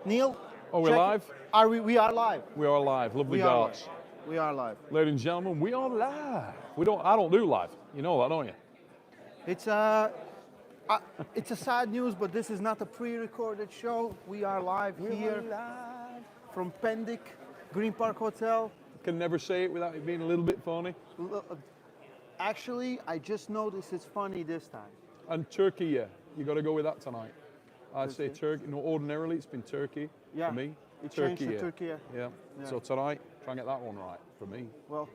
Neil? Are we check- live? Are we? We are live. We are live. Lovely We are darts. live. We are live. Ladies and gentlemen, we are live. I don't do live. You know that, don't you? It's a sad news, but this is not a pre-recorded show. We are live here from Pendik Green Park Hotel. Can never say it without it being a little bit funny. Actually, I just noticed it's funny this time. And Turkey, yeah. You got to go with that tonight. I'd say Turkey. No, ordinarily it's been Turkey for me. It changed to yeah. Turkey. Yeah. So tonight, try and get that one right for me. Well,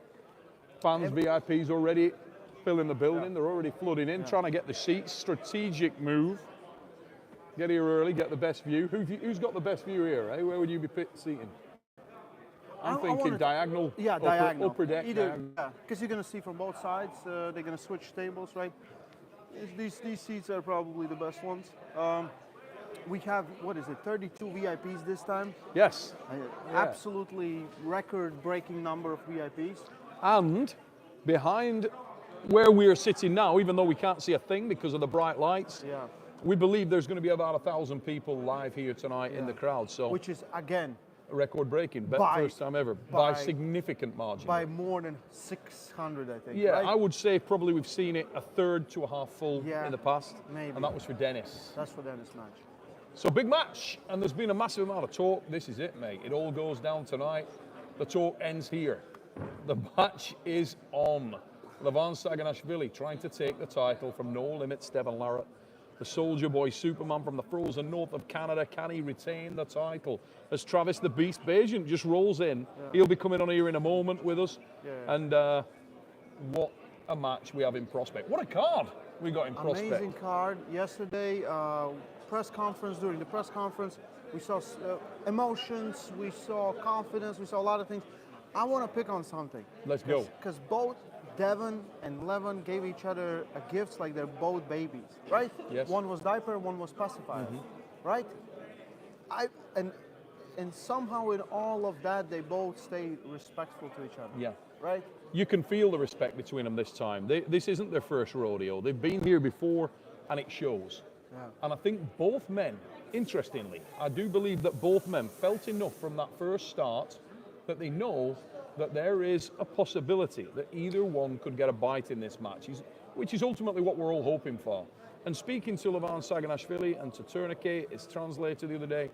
Fans, VIPs already filling the building. They're already flooding in, trying to get the seats. Strategic move. Get here early, get the best view. Who's got the best view here, eh? Where would you be seating? I'm thinking diagonal. Yeah, diagonal. Upper deck. Either, because you're going to see from both sides. They're going to switch tables, right? These seats are probably the best ones. We have, 32 VIPs this time? Yes. Absolutely record-breaking number of VIPs. And behind where we are sitting now, even though we can't see a thing because of the bright lights, we believe there's going to be about 1,000 people live here tonight in the crowd. So, which is, again, record-breaking, first time ever, by significant margin. By more than 600, I think. Yeah, right? I would say probably we've seen it a third to a half full in the past. Maybe. And that was for Dennis. That's for Dennis' match. So big match, and there's been a massive amount of talk. This is it, mate. It all goes down tonight. The talk ends here. The match is on. Levan Saganashvili trying to take the title from No Limit Devon Larratt. The Soldier Boy Superman from the frozen north of Canada. Can he retain the title? As Travis the Beast Bagent just rolls in. He'll be coming on here in a moment with us. And what a match we have in prospect. What a card we got in prospect. Amazing card. Yesterday, press conference, during the press conference, we saw emotions, we saw confidence, we saw a lot of things. I want to pick on something. Let's go. Because both Devon and Levan gave each other a gift like they're both babies, right? Yes. One was diaper, one was pacifier, right? And somehow in all of that, they both stayed respectful to each other. Yeah. Right? You can feel the respect between them this time. This isn't their first rodeo. They've been here before, and it shows. Yeah. And I think both men, interestingly, I do believe that both men felt enough from that first start that they know that there is a possibility that either one could get a bite in this match, which is ultimately what we're all hoping for. And speaking to Levan Saganashvili and to Tourniquet, it's translated the other day,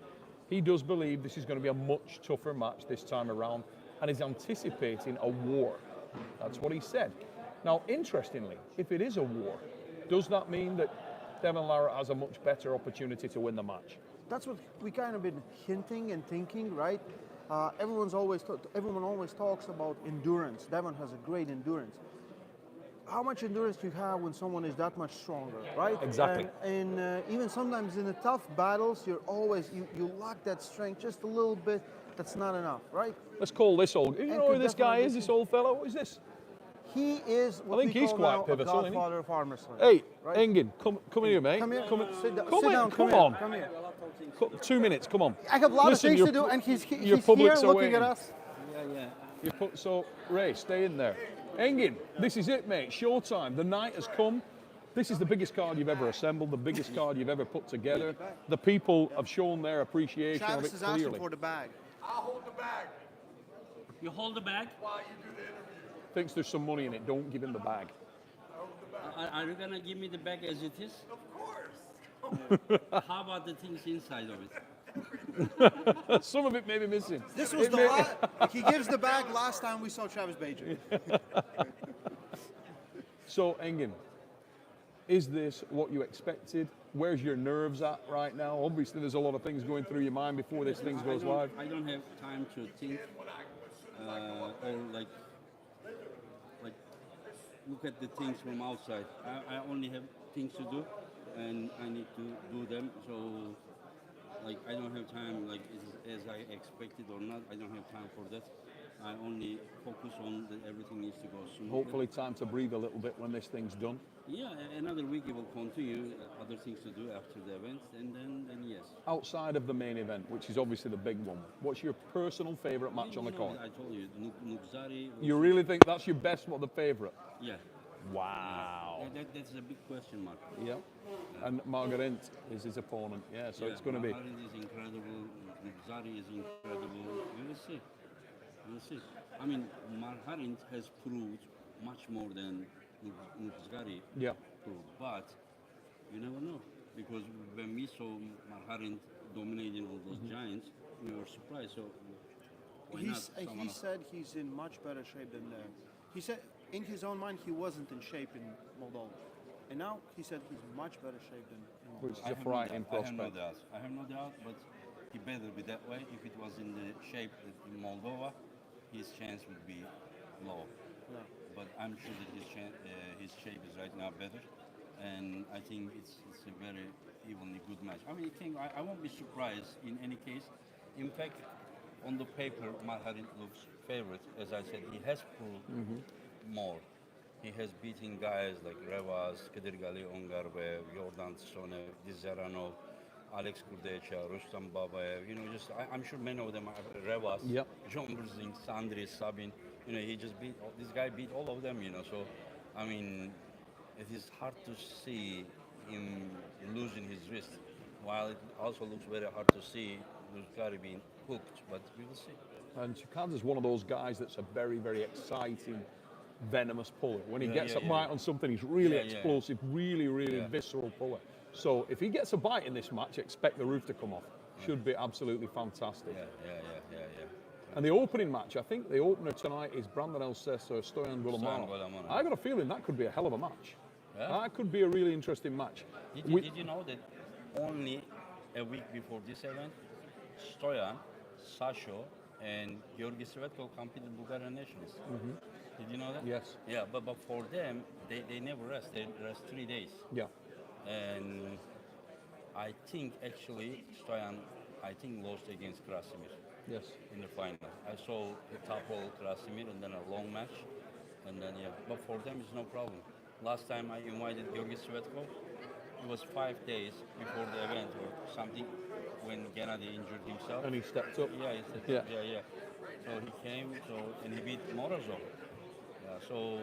he does believe this is going to be a much tougher match this time around and is anticipating a war. That's what he said. Now, interestingly, if it is a war, does that mean that Devon Larratt has a much better opportunity to win the match? That's what we kind of been hinting and thinking, right? Everyone always talks about endurance. Devon has a great endurance. How much endurance do you have when someone is that much stronger, right? Exactly. And even sometimes in the tough battles, you lack that strength just a little bit. That's not enough, right? Let's call this old. You know who this guy is? This old fellow? Who is this? He is what I think he's quite pivotal, a godfather of Armwrestling. Hey, right? Engin, come here, mate. Come here. Sit down. Come on. Come here. 2 minutes, come on. I have a lot of things to do, and he's here public's looking away. at us. So, Ray, stay in there. Engin, this is it, mate. Showtime. The night has come. This is the biggest card you've ever assembled, the biggest card you've ever put together. The people have shown their appreciation Travis of it is clearly. asking for the bag. I'll hold the bag. You hold the bag? While you do the interview. Thinks there's some money in it. Don't give him the bag. Are you gonna give me the bag as it is? Of course. How about the things inside of it? Some of it may be missing. This was he gives the bag last time we saw Travis Bagent. So, Engin, is this what you expected? Where's your nerves at right now? Obviously, there's a lot of things going through your mind before this thing goes live. I don't have time to think or like look at the things from outside. I only have things to do, and I need to do them. So, like, I don't have time, like, as I expected or not. I don't have time for that. I only focus on that everything needs to go smoothly. Hopefully, time to breathe a little bit when this thing's done. Yeah, another week it will continue. Other things to do after the event, and then yes. Outside of the main event, which is obviously the big one, what's your personal favourite match on the card? I told you, Nukzari. You really think that's your best, what, the favourite? Yeah. Wow. That's a big question mark. Yeah. And Margaret is his opponent. Yeah, so it's going to be. Margaret is incredible. Zari is incredible. We will see. We will see. I mean, Marharin has proved much more than Zari Yeah. proved, but you never know. Because when we saw Marharin dominating all those giants, we were surprised. So why not? He said he's in much better shape than he said in his own mind he wasn't in shape in Moldova, and now he said he's much better shape than in Moldova. Which is I a have frightening no doubt. I have no prospect. doubt. I have no doubt, but he better be that way. If it was in the shape that in Moldova, his chance would be low. Yeah. But I'm sure that his shape is right now better, and I think it's a very evenly good match. I mean, I won't be surprised in any case. In fact, on the paper, Marharin looks favorite. As I said, he has proved more. He has beaten guys like Revas, Kadirgali Ongarbev, Yordan Tsonev, Dizeranov, Alex Kurdecha, Rustam Babaev. You know, I'm sure many of them are Revas, Yep. John Brzing, Sandri, Sabin. You know, he just this guy beat all of them, you know. So, I mean, it is hard to see him losing his wrist, while it also looks very hard to see Luzgari being hooked, but we will see. And Chikanza's one of those guys that's a very, very exciting, venomous puller. When he gets a yeah. bite on something, he's really Yeah, yeah. explosive, really, really Yeah. visceral puller. So if he gets a bite in this match, expect the roof to come off. Should be absolutely fantastic. Yeah. And the opening match, I think the opener tonight is Brandon Alceso, Stoyan Gulamano. Gulamano. I got a feeling that could be a hell of a match. Yeah. That could be a really interesting match. Did We- you know that only a week before this event, Stoyan, Sasho, and Georgi Svetko competed in Bulgarian Nationals? Did you know that? Yes. Yeah, but for them, they never rest. They rest 3 days. Yeah. And I think actually Stoyan, lost against Krasimir Yes. in the final. I saw a topple Krasimir and then a long match, and then but for them it's no problem. Last time I invited Georgi Svetko, it was 5 days before the event or something when Gennady injured himself. And he stepped up. Yeah, he said, Yeah. yeah. So he came, and he beat Morozov. Yeah, so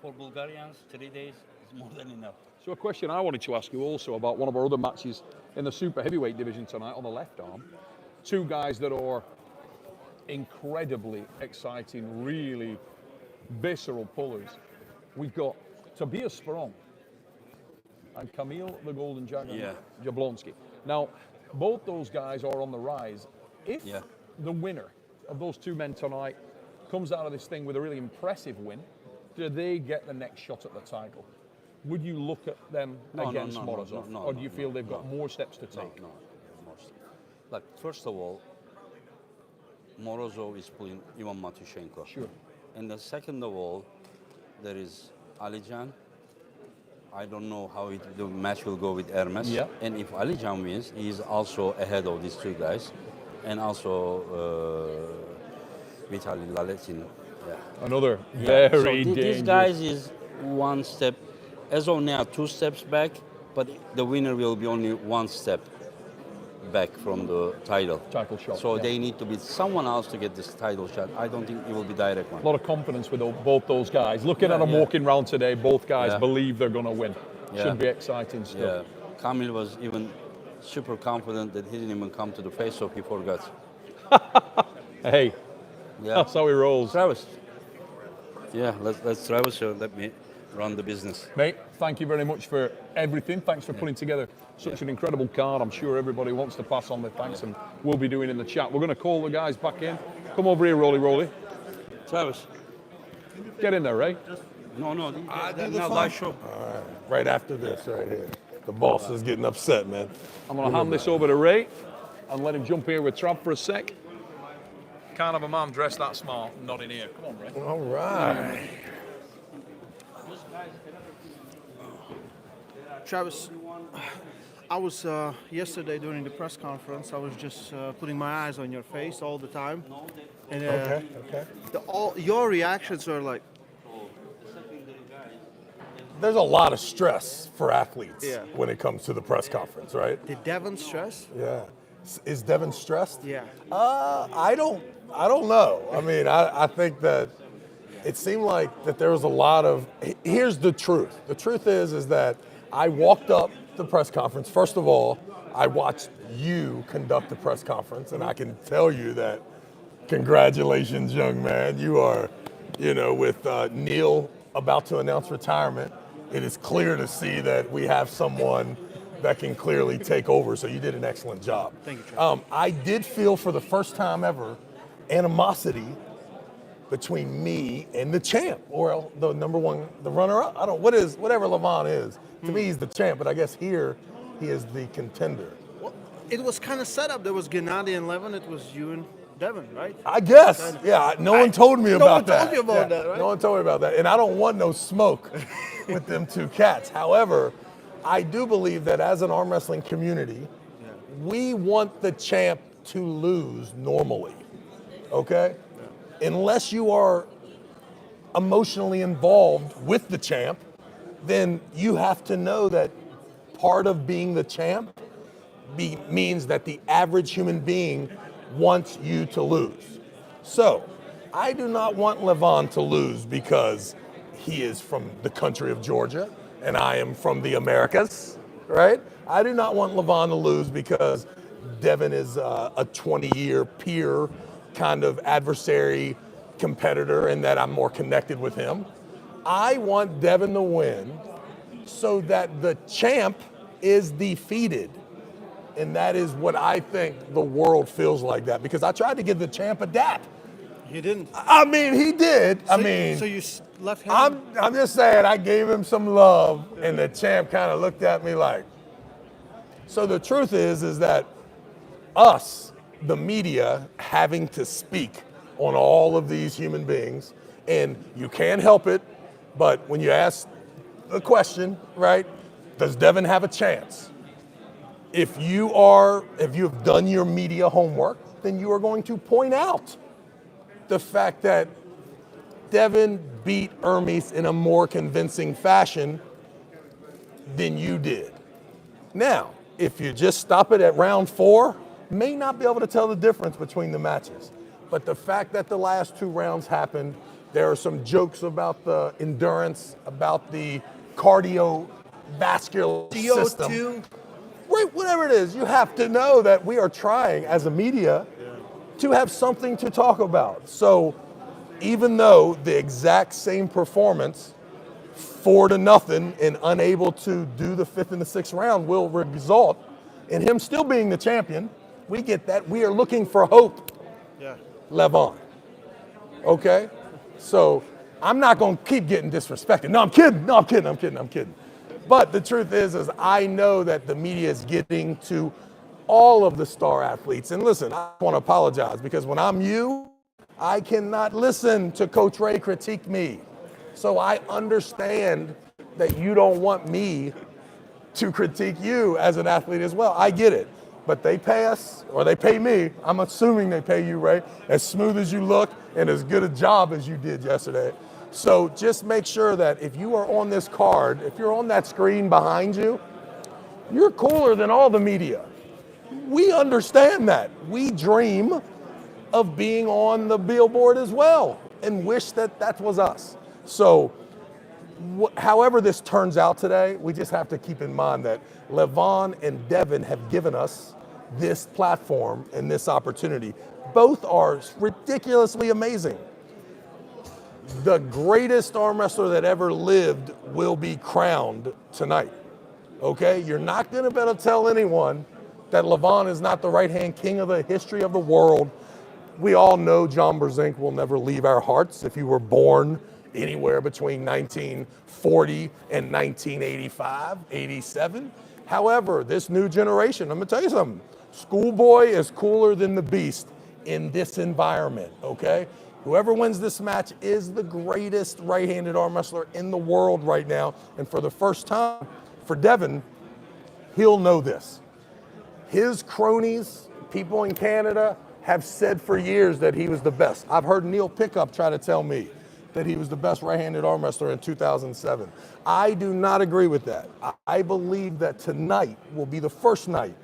for Bulgarians, 3 days is more than enough. So a question I wanted to ask you also about one of our other matches in the super heavyweight division tonight on the left arm. Two guys that are incredibly exciting, really visceral pullers. We've got Tobias Sprong and Kamil the Golden Dragon Jablonski. Now, both those guys are on the rise. If the winner of those two men tonight comes out of this thing with a really impressive win, do they get the next shot at the title? Would you look at them against Morozov, or do you feel they've got more steps to take? No, more steps. Look, first of all, Morozov is pulling Ivan Matushenko. Sure. And the second of all, there is Alijan. I don't know how the match will go with Hermes. Yeah. And if Alijan wins, he is also ahead of these two guys. And also Vitaly Laletin. Yeah. Another So very these dangerous. guys is one step, as of now, 2 steps back, but the winner will be only 1 step back from the title. Title shot, So yeah. they need to beat someone else to get this title shot. I don't think it will be direct one. A lot of confidence with both those guys. Looking at them walking around today, both guys believe they're going to win. Yeah. Should be exciting stuff. Yeah, Kamil was even super confident that he didn't even come to the face-off. He forgot. Hey, that's how he rolls. Travis. Yeah, let's Travis. So let me run the business. Mate, thank you very much for everything. Thanks for putting together such an incredible card. I'm sure everybody wants to pass on the thanks, and we'll be doing in the chat. We're going to call the guys back in. Come over here, Rolly. Travis. Get in there, Ray. No, do the now phone. live show. All right, right after this, right here. The boss is getting upset, man. I'm going to hand this over to Ray and let him jump here with Trav for a sec. Can't have a man dressed that smart not in here. Come on, Ray. All right. Travis, I was yesterday during the press conference. I was just putting my eyes on your face all the time, and Okay. all your reactions are like, There's a lot of stress for athletes Yeah. when it comes to the press conference, right? did Devin stress? Yeah. Is Devin stressed? Yeah. I don't know. I mean, I think that it seemed like that there was a lot of. Here's the truth. The truth is that I walked up the press conference. First of all, I watched you conduct the press conference, and I can tell you that congratulations, young man. You are, with Neil about to announce retirement, it is clear to see that we have someone that can clearly take over. So you did an excellent job. Thank you, Chuck. I did feel for the first time ever animosity between me and the champ, or the number one, the runner-up. I don't, whatever Levon is. To me, he's the champ, but I guess here he is the contender. Well, it was kind of set up. There was Gennady and Levin. It was you and Devin, right? I guess, yeah. No one told me about that. No one told you about that, right? No one told me about that, and I don't want no smoke with them two cats. However, I do believe that as an arm wrestling community, we want the champ to lose normally, okay? Unless you are emotionally involved with the champ, then you have to know that part of being the champ means that the average human being wants you to lose. So I do not want Levon to lose because he is from the country of Georgia and I am from the Americas, right? I do not want Levon to lose because Devin is a 20-year peer kind of adversary competitor and that I'm more connected with him. I want Devin to win so that the champ is defeated. And that is what I think the world feels like that, because I tried to give the champ a dap. He didn't. I mean, he did. So you left him. I'm just saying I gave him some love and the champ kind of looked at me like. So the truth is that us, the media, having to speak on all of these human beings, and you can't help it, but when you ask the question, right, does Devin have a chance? If you have done your media homework, then you are going to point out the fact that Devin beat Hermes in a more convincing fashion than you did. Now, if you just stop it at round 4, may not be able to tell the difference between the matches. But the fact that the last 2 rounds happened, there are some jokes about the endurance, about the cardiovascular system. CO2. Right, whatever it is, you have to know that we are trying as a media to have something to talk about. So even though the exact same performance, 4-0 and unable to do the 5th and the 6th round will result in him still being the champion, we get that. We are looking for hope. Yeah. Levon. Okay? So I'm not going to keep getting disrespected. No, I'm kidding. But the truth is I know that the media is getting to all of the star athletes. And listen, I want to apologize because when I'm you, I cannot listen to Coach Ray critique me. So I understand that you don't want me to critique you as an athlete as well. I get it. But they pay us, or they pay me. I'm assuming they pay you, Ray, as smooth as you look and as good a job as you did yesterday. So just make sure that if you are on this card, if you're on that screen behind you, you're cooler than all the media. We understand that. We dream of being on the billboard as well and wish that was us. So however this turns out today, we just have to keep in mind that Levon and Devin have given us this platform and this opportunity. Both are ridiculously amazing. The greatest arm wrestler that ever lived will be crowned tonight, okay? You're not gonna be able to tell anyone that Levon is not the right-hand king of the history of the world. We all know John Brzenk will never leave our hearts. If you were born anywhere between 1940 and 1985, 87. However, this new generation, I'm gonna tell you something, Schoolboy is cooler than the Beast in this environment, okay? Whoever wins this match is the greatest right-handed arm wrestler in the world right now. And for the first time, for Devin, he'll know this. His cronies, people in Canada, have said for years that he was the best. I've heard Neil Pickup try to tell me that he was the best right-handed arm wrestler in 2007. I do not agree with that. I believe that tonight will be the first night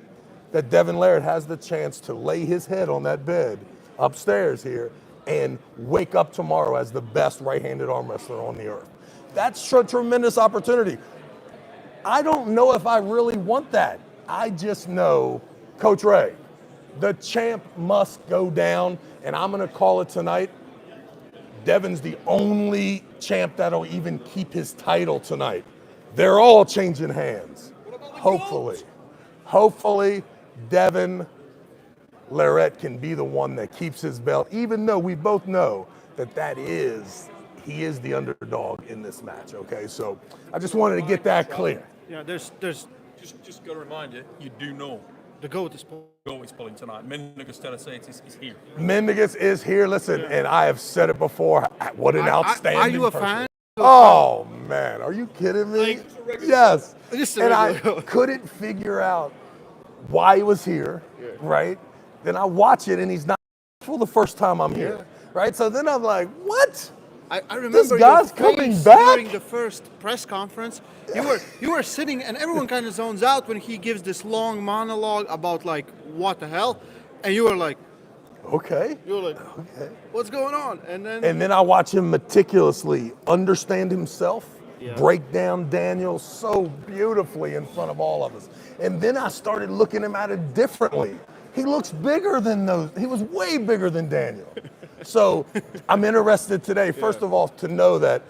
that Devin Laird has the chance to lay his head on that bed upstairs here and wake up tomorrow as the best right-handed arm wrestler on the earth. That's a tremendous opportunity. I don't know if I really want that. I just know, Coach Ray, the champ must go down, and I'm gonna call it tonight. Devin's the only champ that'll even keep his title tonight. They're all changing hands. Hopefully, Devin Larrett can be the one that keeps his belt, even though we both know that he is the underdog in this match, okay? So I just wanted to get that clear. Yeah, there's Just got to remind you, you do know the GOAT is pulling tonight. Mendigas Teleceitis is here. Mendigas is here, listen, and I have said it before, what an outstanding Are you a person. fan? Oh, man, are you kidding me? Yes. Just And I couldn't figure out why he was here, right? Then I watch it, and he's not for the first time I'm here, right? So then I'm like, what? I remember This guy's your face coming back? during the first press conference. You were sitting, and everyone kind of zones out when he gives this long monologue about like what the hell, and you were like, Okay. what's going on? And then I watch him meticulously understand himself, break down Daniel so beautifully in front of all of us. And then I started looking at it differently. He looks bigger than those. He was way bigger than Daniel. So I'm interested today, first of all, to know that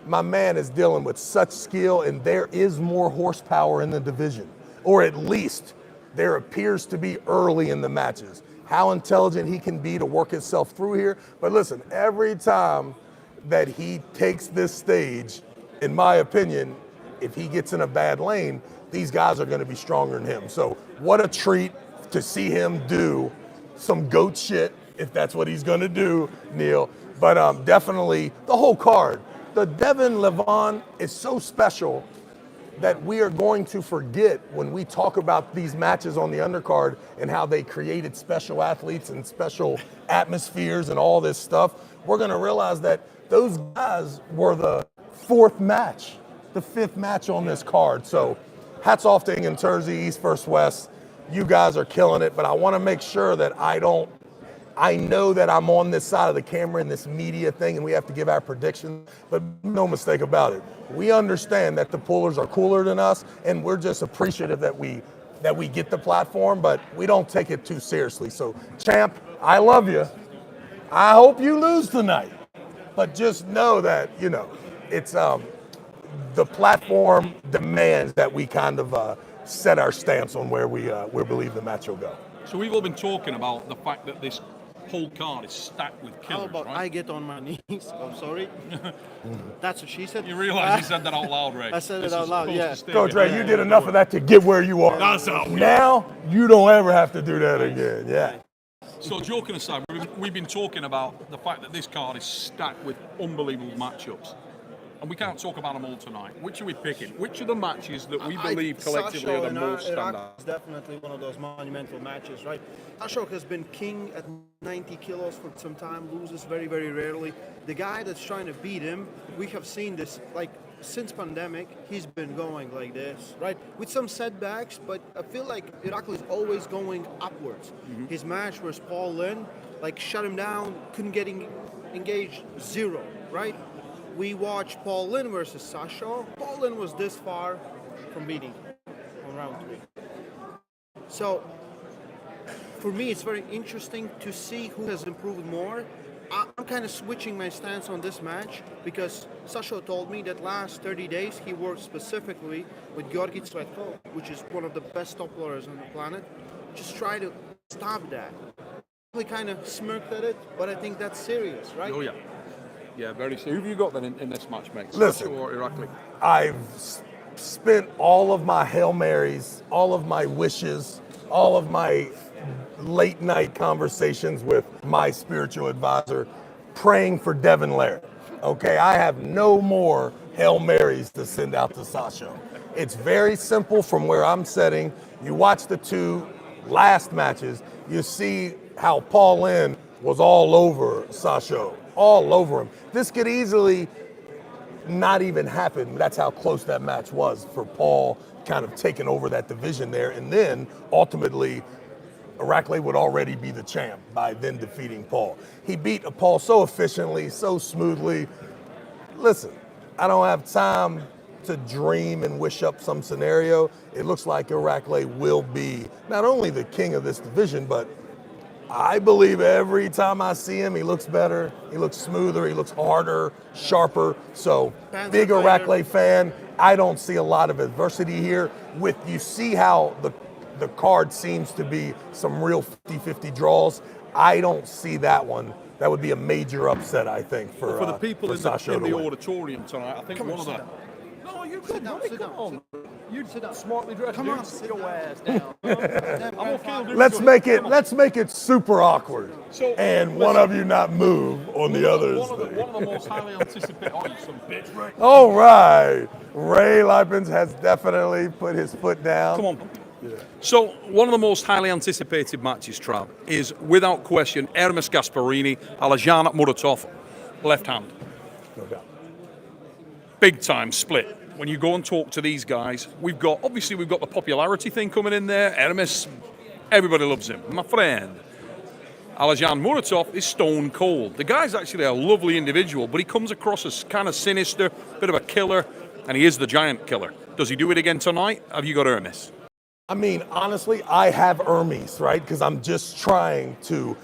my man is dealing with such skill, and there is more horsepower in the division, or at least there appears to be early in the matches. How intelligent he can be to work himself through here. But listen, every time that he takes this stage, in my opinion, if he gets in a bad lane, these guys are going to be stronger than him. So what a treat to see him do some GOAT shit, if that's what he's going to do, Neil. But definitely the whole card. The Devin Levon is so special that we are going to forget when we talk about these matches on the undercard and how they created special athletes and special atmospheres and all this stuff. We're going to realize that those guys were the fourth match, the fifth match on this card. So hats off to Engin Terzi, East vs. West. You guys are killing it, but I want to make sure that I know that I'm on this side of the camera in this media thing, and we have to give our predictions, but no mistake about it. We understand that the pullers are cooler than us, and we're just appreciative that we get the platform, but we don't take it too seriously. So, champ, I love you. I hope you lose tonight, but just know that, it's the platform demands that we kind of set our stance on where we believe the match will go. So we've all been talking about the fact that this whole card is stacked with killers, how about right? I get on my knees? I'm sorry. That's what she said. You realize you said that out loud, Ray? I said it out loud, yeah. Coach Ray, you did enough of that to get where you are. That's how we Now, you don't ever have to do that again, yeah. So joking aside, we've been talking about the fact that this card is stacked with unbelievable matchups. And we can't talk about them all tonight. Which are we picking? Which are the matches that we believe collectively are the most standout? It's definitely one of those monumental matches, right? Sasha has been king at 90 kilos for some time, loses very, very rarely. The guy that's trying to beat him, we have seen this, like, since pandemic, he's been going like this, right? With some setbacks, but I feel like Irakli is always going upwards. His match versus Paul Lynn, like, shut him down, couldn't get engaged, zero, right? We watched Paul Lynn versus Sasha. Paul Lynn was this far from beating him on round 3. So, for me, it's very interesting to see who has improved more. I'm kind of switching my stance on this match because Sasha told me that last 30 days he worked specifically with Georgi Tsvetko, which is one of the best top rollers on the planet. Just try to stop that. He kind of smirked at it, but I think that's serious, right? Oh, yeah. Yeah, very soon. Who have you got then in this match, mate? Listen, Sasha or Irakli? I've spent all of my Hail Marys, all of my wishes, all of my late night conversations with my spiritual advisor praying for Devin Larrett. Okay, I have no more Hail Marys to send out to Sasha. It's very simple from where I'm sitting. You watch the two last matches, you see how Paul Lynn was all over Sasha, all over him. This could easily not even happen. That's how close that match was for Paul kind of taking over that division there. And then ultimately, Irakli would already be the champ by then defeating Paul. He beat Paul so efficiently, so smoothly. Listen, I don't have time to dream and wish up some scenario, it looks like Irakli will be not only the king of this division, but I believe every time I see him, he looks better, he looks smoother, he looks harder, sharper. So big Irakli fan. I don't see a lot of adversity here. You see how the card seems to be some real 50-50 draws. I don't see that one. That would be a major upset, I think, for the people for in Sasha the to win. auditorium tonight. I think one of the. No, you good, buddy. Come on. You smartly dressed. Come on, sit your ass down. I'm okay. Let's make it super awkward, So, and one of you not move on the others. One of the most highly anticipated. Oh, you some bitch, right? All right, Ray Lipens has definitely put his foot down. Come on. Yeah. So, one of the most highly anticipated matches, Trav, is without question Hermes Gasparini, Alajan Muratov, left hand. No doubt. Big time split. When you go and talk to these guys, we've got the popularity thing coming in there. Hermes, everybody loves him, my friend. Alajan Muratov is stone cold. The guy's actually a lovely individual, but he comes across as kind of sinister, bit of a killer, and he is the giant killer. Does he do it again tonight? Have you got Hermes? I mean, honestly, I have Hermes, right? Because I'm just trying to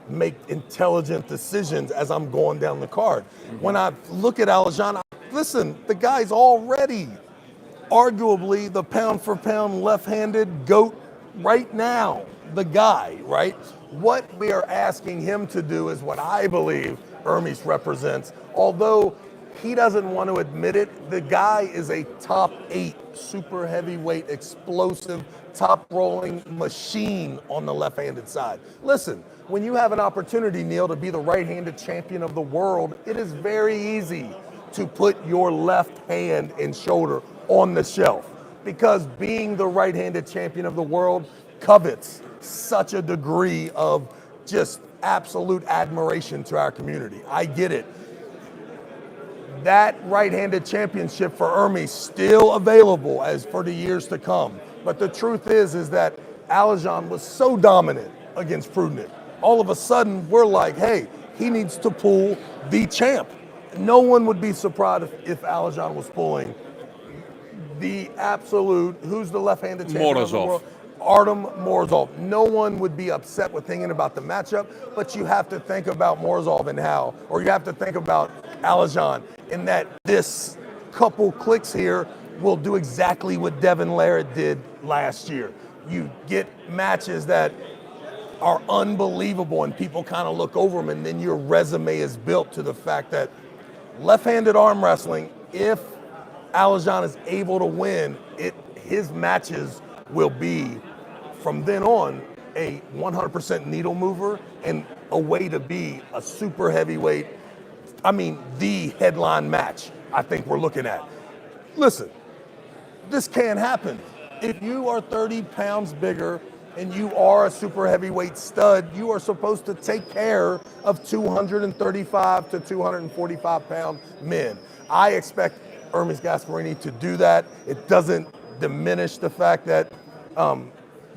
make intelligent decisions as I'm going down the card. When I look at Alajan, listen, the guy's already arguably the pound-for-pound left-handed GOAT right now, the guy, right? What we are asking him to do is what I believe Hermes represents. Although he doesn't want to admit it, the guy is a top 8 super heavyweight, explosive, top-rolling machine on the left-handed side. Listen, when you have an opportunity, Neil, to be the right-handed champion of the world, it is very easy to put your left hand and shoulder on the shelf, because being the right-handed champion of the world covets such a degree of just absolute admiration to our community. I get it. That right-handed championship for Hermes still available as for the years to come. But the truth is that Alajan was so dominant against Prudnik. All of a sudden, we're like, hey, he needs to pull the champ. No one would be surprised if Alajan was pulling the absolute, who's the left-handed champion of the world? Artem Morozov. No one would be upset with thinking about the matchup, but you have to think about Morozov and how, or you have to think about Alajan in that this couple clicks here will do exactly what Devin Larratt did last year. You get matches that are unbelievable and people kind of look over them, and then your resume is built to the fact that left-handed arm wrestling, if Alajan is able to win, his matches will be, from then on, a 100% needle mover and a way to be a super heavyweight, the headline match I think we're looking at. Listen, this can happen. If you are 30 pounds bigger and you are a super heavyweight stud, you are supposed to take care of 235 to 245 pound men. I expect Hermes Gasparini to do that. It doesn't diminish the fact that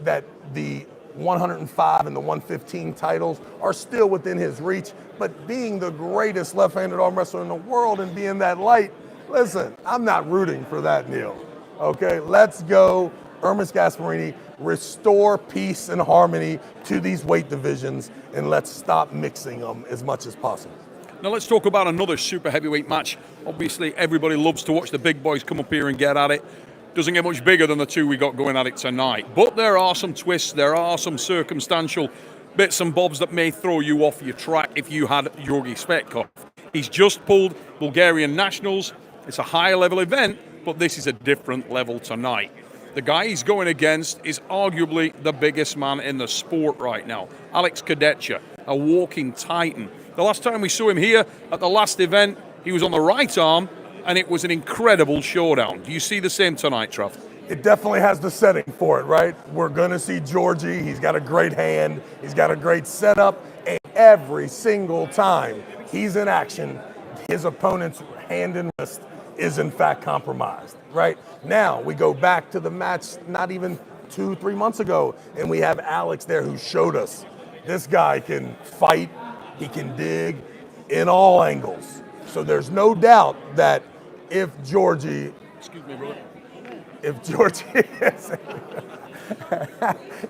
that the 105 and the 115 titles are still within his reach, but being the greatest left-handed arm wrestler in the world and being that light, listen, I'm not rooting for that, Neil. Okay, let's go. Hermes Gasparini, restore peace and harmony to these weight divisions, and let's stop mixing them as much as possible. Now let's talk about another super heavyweight match. Obviously, everybody loves to watch the big boys come up here and get at it. Doesn't get much bigger than the two we got going at it tonight. But there are some twists, there are some circumstantial bits and bobs that may throw you off your track if you had Georgi Svetkov. He's just pulled Bulgarian nationals. It's a higher level event, but this is a different level tonight. The guy he's going against is arguably the biggest man in the sport right now. Alex Kadetcha, a walking titan. The last time we saw him here at the last event, he was on the right arm, and it was an incredible showdown. Do you see the same tonight, Trav? It definitely has the setting for it, right? We're going to see Georgi. He's got a great hand. He's got a great setup. And every single time he's in action, his opponent's hand and wrist is in fact compromised, right? Now we go back to the match not even 2-3 months ago, and we have Alex there who showed us this guy can fight, he can dig in all angles. So there's no doubt that if Georgi Excuse me, brother. If Georgie is,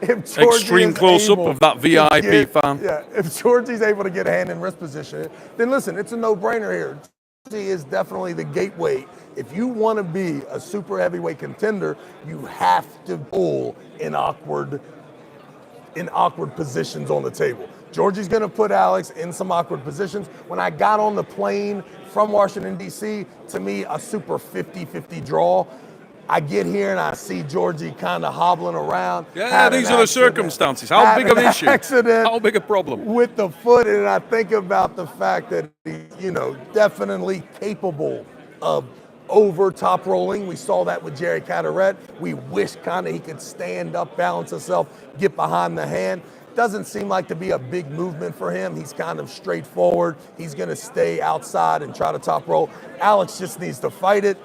if Georgie Extreme is close-up able of that to VIP get- fan. Yeah, if Georgie's able to get a hand in wrist position, then listen, it's a no-brainer here. Georgie is definitely the gateway. If you want to be a super heavyweight contender, you have to pull in awkward positions on the table. Georgie's going to put Alex in some awkward positions. When I got on the plane from Washington, D.C., to me, a super 50-50 draw. I get here and I see Georgie kind of hobbling around. Yeah, these are the circumstances. How big of an issue? How big a problem? With the foot, and I think about the fact that he's, definitely capable of over top rolling. We saw that with Jerry Caderet. We wish kind of he could stand up, balance himself, get behind the hand. Doesn't seem like to be a big movement for him. He's kind of straightforward. He's going to stay outside and try to top roll. Alex just needs to fight it.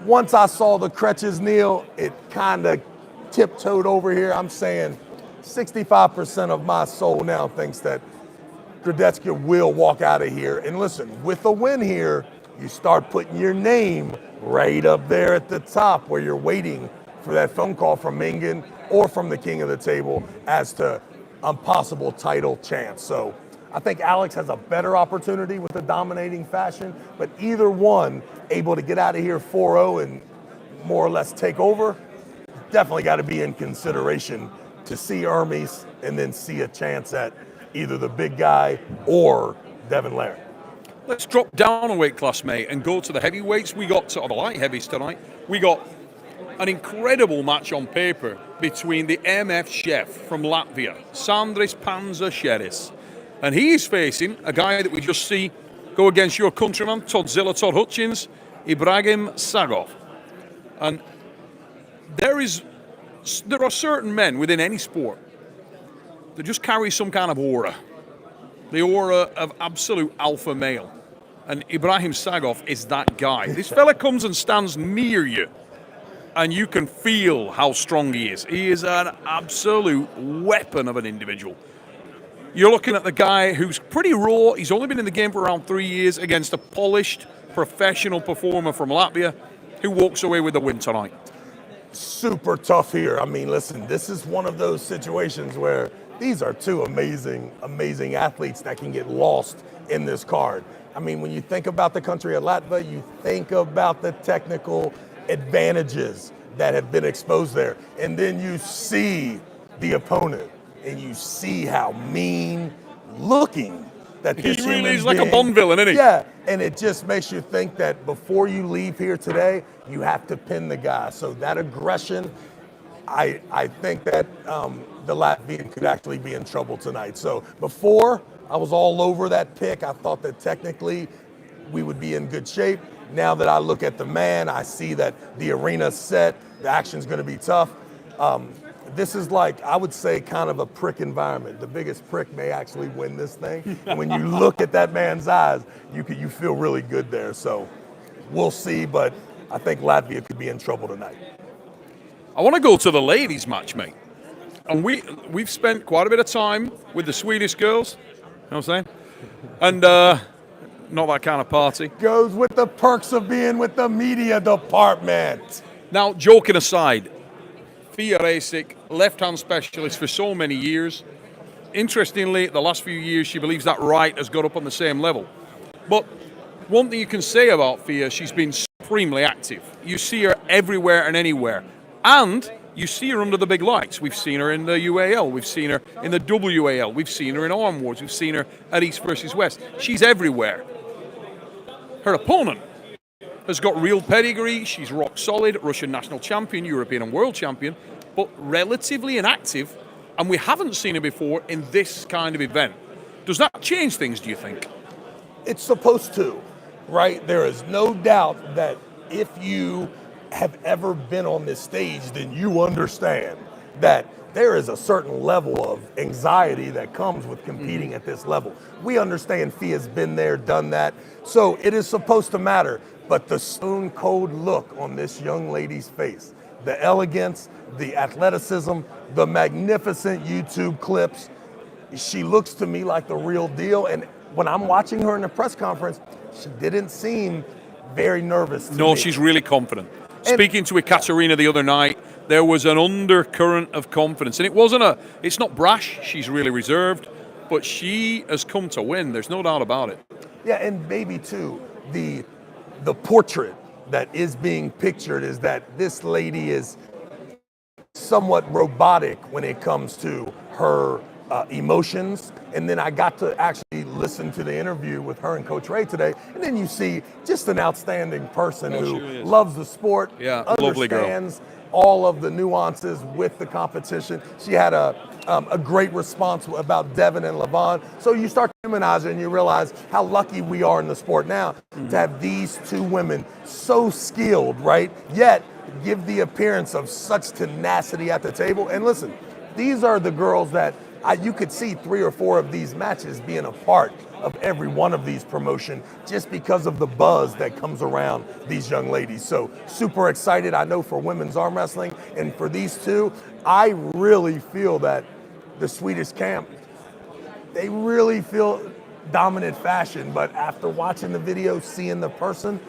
Once I saw the crutches kneel, it kind of tiptoed over here. I'm saying 65% of my soul now thinks that Gradecka will walk out of here. And listen, with a win here, you start putting your name right up there at the top where you're waiting for that phone call from Engin or from the king of the table as to a possible title chance. So I think Alex has a better opportunity with a dominating fashion, but either one able to get out of here 4-0 and more or less take over, definitely got to be in consideration to see Hermes and then see a chance at either the big guy or Devin Larry. Let's drop down a weight class, mate, and go to the heavyweights. We got sort of the light heavies tonight. We got an incredible match on paper between the MF chef from Latvia, Sandris Panzeršeris, and he is facing a guy that we just see go against your countryman, Todd Hutchins, Ibrahim Sagov. And there are certain men within any sport that just carry some kind of aura, the aura of absolute alpha male. And Ibrahim Sagov is that guy. This fella comes and stands near you, and you can feel how strong he is. He is an absolute weapon of an individual. You're looking at the guy who's pretty raw. He's only been in the game for around 3 years against a polished, professional performer from Latvia who walks away with the win tonight. Super tough here. I mean, listen, this is one of those situations where these are two amazing, amazing athletes that can get lost in this card. I mean, when you think about the country of Latvia, you think about the technical advantages that have been exposed there. And then you see the opponent and you see how mean looking that this He really human is like a being- Bond villain, isn't he? Yeah, and it just makes you think that before you leave here today, you have to pin the guy. So that aggression, I think that the Latvian could actually be in trouble tonight. So before, I was all over that pick. I thought that technically we would be in good shape. Now that I look at the man, I see that the arena's set, the action's gonna be tough. This is like, I would say, kind of a prick environment. The biggest prick may actually win this thing. And when you look at that man's eyes, you feel really good there. So we'll see, but I think Latvia could be in trouble tonight. I want to go to the ladies match, mate. And we've spent quite a bit of time with the Swedish girls, you know what I'm saying? And not that kind of party. Goes with the perks of being with the media department. Now, joking aside, Fia Rasic, left-hand specialist for so many years. Interestingly, the last few years, she believes that right has got up on the same level. But one thing you can say about Fia, she's been supremely active. You see her everywhere and anywhere. And you see her under the big lights. We've seen her in the UAL. We've seen her in the WAL. We've seen her in Arm Wars. We've seen her at East versus West. She's everywhere. Her opponent has got real pedigree. She's rock solid, Russian national champion, European and world champion, but relatively inactive, and we haven't seen her before in this kind of event. Does that change things, do you think? It's supposed to, right? There is no doubt that if you have ever been on this stage, then you understand that there is a certain level of anxiety that comes with competing at this level. We understand Fia's been there, done that, so it is supposed to matter. But the stone cold look on this young lady's face, the elegance, the athleticism, the magnificent YouTube clips, she looks to me like the real deal. And when I'm watching her in the press conference, she didn't seem very nervous to me. No, she's really confident. speaking to Ekaterina the other night, there was an undercurrent of confidence. And it's not brash, she's really reserved, but she has come to win. There's no doubt about it. Yeah, and maybe too, the portrait that is being pictured is that this lady is somewhat robotic when it comes to her emotions. And then I got to actually listen to the interview with her and Coach Ray today. And then you see just an outstanding person who loves the sport, understands all of the nuances with the competition. She had a great response about Devin and Levon. So you start to humanize it and you realize how lucky we are in the sport now to have these two women so skilled, right? Yet give the appearance of such tenacity at the table. And listen, these are the girls that you could see 3 or 4 of these matches being a part of every one of these promotions just because of the buzz that comes around these young ladies. So super excited, I know, for women's arm wrestling. And for these two, I really feel that the Swedish camp, they really feel dominant fashion. But after watching the video, seeing the person,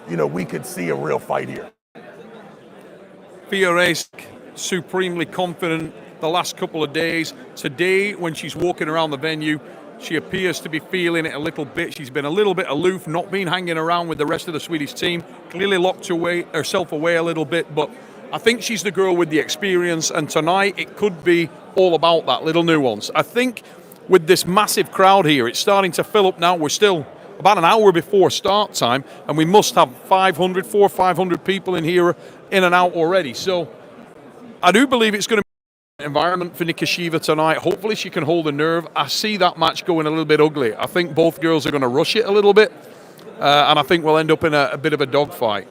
we could see a real fight here. Fioresk, supremely confident the last couple of days. Today, when she's walking around the venue, she appears to be feeling it a little bit. She's been a little bit aloof, not been hanging around with the rest of the Swedish team, clearly locked herself away a little bit, but I think she's the girl with the experience, and tonight it could be all about that little nuance. I think with this massive crowd here, it's starting to fill up now. We're still about an hour before start time, and we must have 400 or 500 people in here in and out already. So I do believe it's going to be an environment for Nikishiva tonight. Hopefully she can hold a nerve. I see that match going a little bit ugly. I think both girls are going to rush it a little bit, and I think we'll end up in a bit of a dogfight.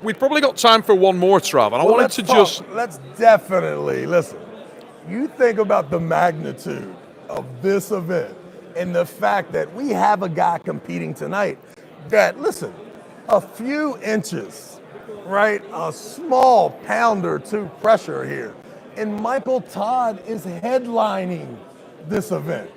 We've probably got time for one more, Trav, and I wanted to Let's definitely, listen, you think about the magnitude of this event and the fact that we have a guy competing tonight that, listen, a few inches, right, a small pound or two pressure here, and Michael Todd is headlining this event,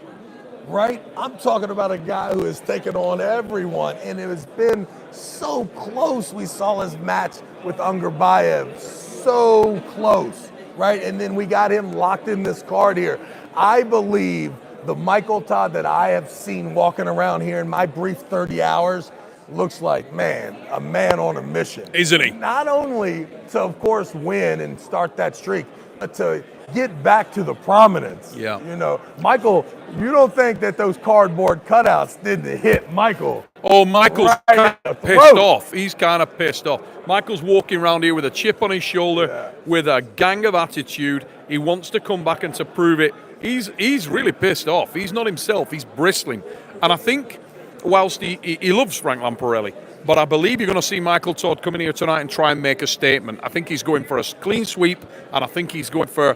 right? I'm talking about a guy who has taken on everyone, and it has been so close. We saw his match with Ungerbayev, so close, right? And then we got him locked in this card here. I believe the Michael Todd that I have seen walking around here in my brief 30 hours looks like, man, a man on a mission. Isn't he? Not only to, of course, win and start that streak, but to get back to the prominence. Yeah. Michael, you don't think that those cardboard cutouts didn't hit Michael? Oh, Michael's kind of pissed off. He's kind of pissed off. Michael's walking around here with a chip on his shoulder, with a gang of attitude. He wants to come back and to prove it. He's really pissed off. He's not himself. He's bristling. And I think whilst he loves Frank Lamparelli, but I believe you're going to see Michael Todd come in here tonight and try and make a statement. I think he's going for a clean sweep, and I think he's going for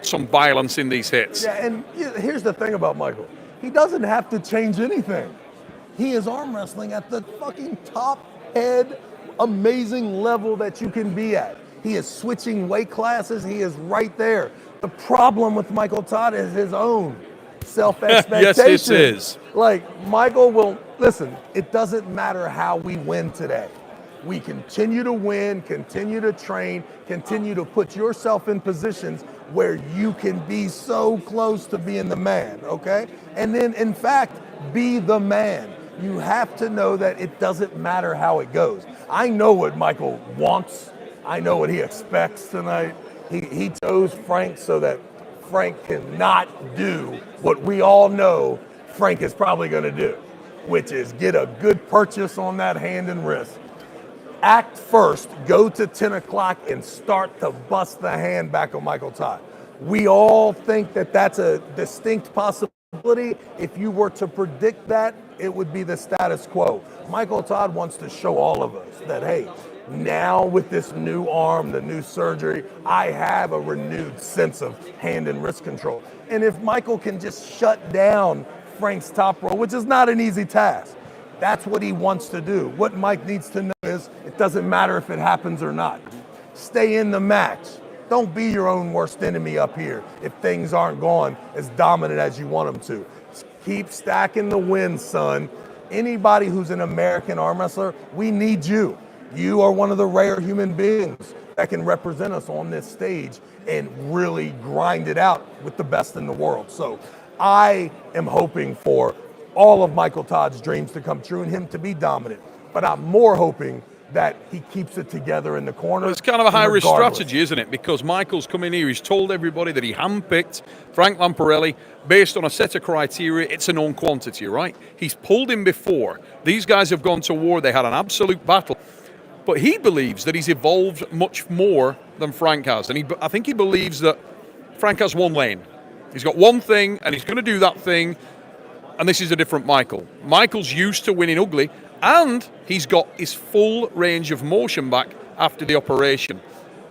some violence in these hits. Yeah, and here's the thing about Michael. He doesn't have to change anything. He is arm wrestling at the fucking top head, amazing level that you can be at. He is switching weight classes. He is right there. The problem with Michael Todd is his own self-expectation. Yes, it is. Like, Michael will, listen, it doesn't matter how we win today. We continue to win, continue to train, continue to put yourself in positions where you can be so close to being the man, okay? And then, in fact, be the man. You have to know that it doesn't matter how it goes. I know what Michael wants. I know what he expects tonight. He chose Frank so that Frank cannot do what we all know Frank is probably going to do, which is get a good purchase on that hand and wrist. Act first, go to 10 o'clock and start to bust the hand back on Michael Todd. We all think that that's a distinct possibility. If you were to predict that, it would be the status quo. Michael Todd wants to show all of us that, hey, now with this new arm, the new surgery, I have a renewed sense of hand and wrist control. And if Michael can just shut down Frank's top roll, which is not an easy task, that's what he wants to do. What Mike needs to know is it doesn't matter if it happens or not. Stay in the match. Don't be your own worst enemy up here if things aren't going as dominant as you want them to. Keep stacking the wins, son. Anybody who's an American arm wrestler, we need you. You are one of the rare human beings that can represent us on this stage and really grind it out with the best in the world. So I am hoping for all of Michael Todd's dreams to come true and him to be dominant. But I'm more hoping that he keeps it together in the corner. Well, it's kind of a high-risk regardless. strategy, isn't it? Because Michael's come in here, he's told everybody that he handpicked Frank Lamparelli based on a set of criteria. It's a known quantity, right? He's pulled him before. These guys have gone to war. They had an absolute battle. But he believes that he's evolved much more than Frank has. And I think he believes that Frank has one lane. He's got one thing, and he's going to do that thing. And this is a different Michael. Michael's used to winning ugly, and he's got his full range of motion back after the operation.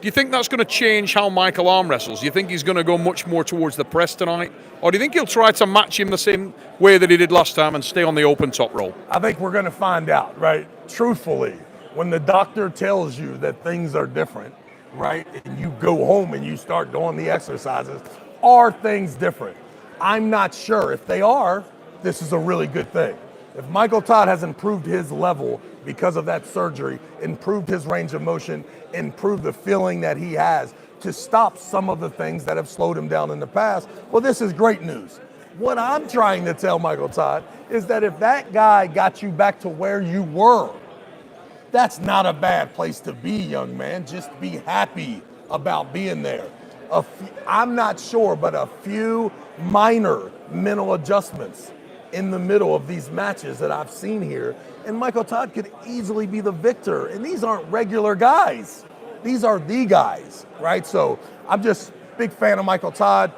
Do you think that's going to change how Michael arm wrestles? Do you think he's going to go much more towards the press tonight? Or do you think he'll try to match him the same way that he did last time and stay on the open top roll? I think we're going to find out, right? Truthfully, when the doctor tells you that things are different, right, and you go home and you start doing the exercises, are things different? I'm not sure. If they are, this is a really good thing. If Michael Todd has improved his level because of that surgery, improved his range of motion, improved the feeling that he has to stop some of the things that have slowed him down in the past, well, this is great news. What I'm trying to tell Michael Todd is that if that guy got you back to where you were, that's not a bad place to be, young man. Just be happy about being there. I'm not sure, but a few minor mental adjustments in the middle of these matches that I've seen here, and Michael Todd could easily be the victor. And these aren't regular guys. These are the guys, right? So I'm just a big fan of Michael Todd.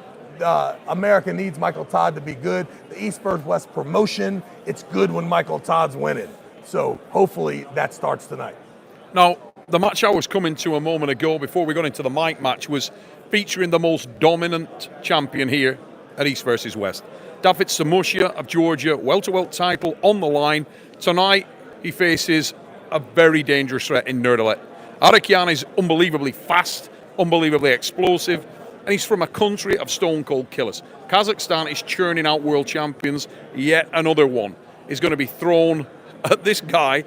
America needs Michael Todd to be good. The East vs. West promotion, it's good when Michael Todd's winning. So hopefully that starts tonight. Now, the match I was coming to a moment ago before we got into the mic match was featuring the most dominant champion here at East vs. West. David Samusha of Georgia, welterweight title on the line. Tonight, he faces a very dangerous threat in Nurdalet. Arakian is unbelievably fast, unbelievably explosive, and he's from a country of stone cold killers. Kazakhstan is churning out world champions. Yet another one is going to be thrown at this guy.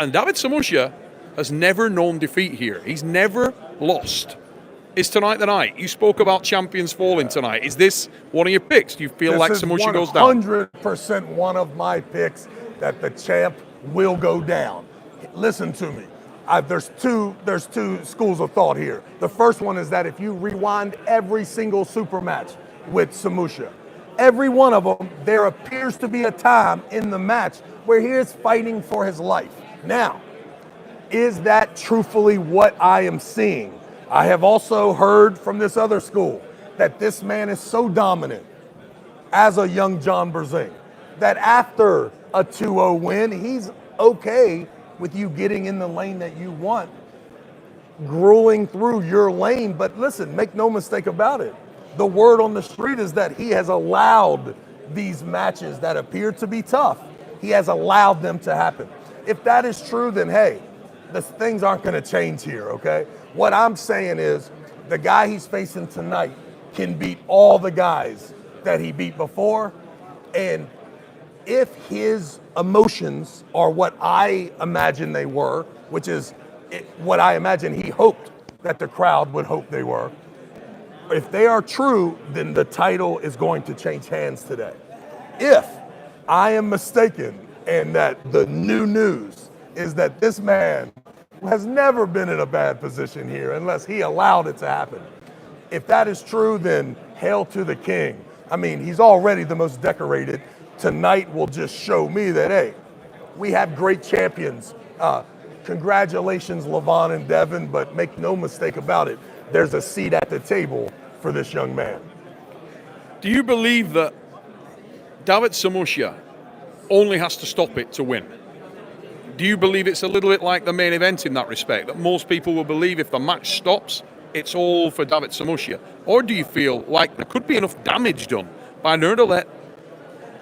And David Samusha has never known defeat here. He's never lost. Is tonight the night? You spoke about champions falling tonight. Is this one of your picks? Do you feel like Samusha goes down? 100% one of my picks that the champ will go down. Listen to me. There's two schools of thought here. The first one is that if you rewind every single super match with Samusha, every one of them, there appears to be a time in the match where he is fighting for his life. Now, is that truthfully what I am seeing? I have also heard from this other school that this man is so dominant as a young John Berzing that after a 2-0 win, he's okay with you getting in the lane that you want, grueling through your lane. But listen, make no mistake about it. The word on the street is that he has allowed these matches that appear to be tough, he has allowed them to happen. If that is true, then hey, the things aren't going to change here, okay? What I'm saying is the guy he's facing tonight can beat all the guys that he beat before. And if his emotions are what I imagine they were, which is what I imagine he hoped that the crowd would hope they were, if they are true, then the title is going to change hands today. If I am mistaken and that the new news is that this man has never been in a bad position here unless he allowed it to happen. If that is true, then hail to the king. I mean, he's already the most decorated. Tonight will just show me that, hey, we have great champions. Congratulations, Levon and Devin, but make no mistake about it, there's a seat at the table for this young man. Do you believe that David Samusha only has to stop it to win? Do you believe it's a little bit like the main event in that respect, that most people will believe if the match stops, it's all for David Samusha? Or do you feel like there could be enough damage done by Nurdalet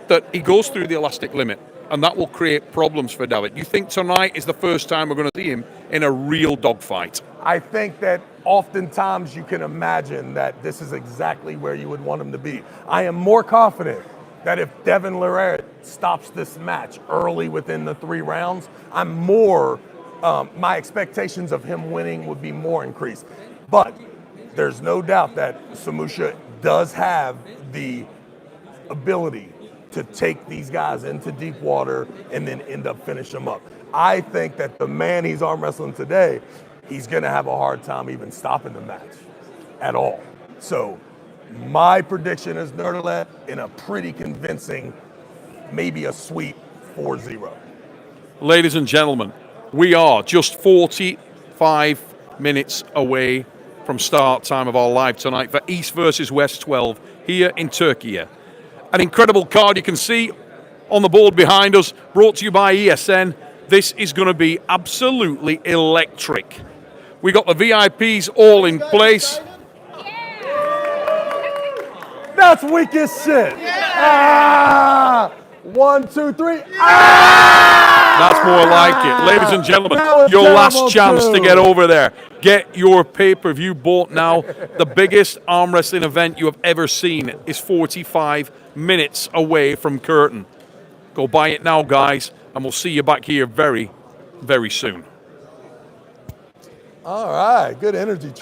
that he goes through the elastic limit and that will create problems for David? You think tonight is the first time we're going to see him in a real dogfight? I think that oftentimes you can imagine that this is exactly where you would want him to be. I am more confident that if Devin Larratt stops this match early within the 3 rounds, I'm more my expectations of him winning would be more increased. But there's no doubt that Samusha does have the ability to take these guys into deep water and then end up finishing them up. I think that the man he's arm wrestling today, he's gonna have a hard time even stopping the match at all. So my prediction is Nerdeland in a pretty convincing, maybe a sweep 4-0. Ladies and gentlemen, we are just 45 minutes away from start time of our live tonight for East versus West 12 here in Turkey. An incredible card you can see on the board behind us, brought to you by ESN. This is going to be absolutely electric. We got the VIPs all in place. That's weak as shit. Ah! 1, 2, 3. Ah! That's more like it. Ladies and gentlemen, That was your last terrible chance too. to get over there. Get your pay-per-view bought now. The biggest arm wrestling event you have ever seen is 45 minutes away from curtain. Go buy it now, guys, and we'll see you back here very, very soon. All right, good energy.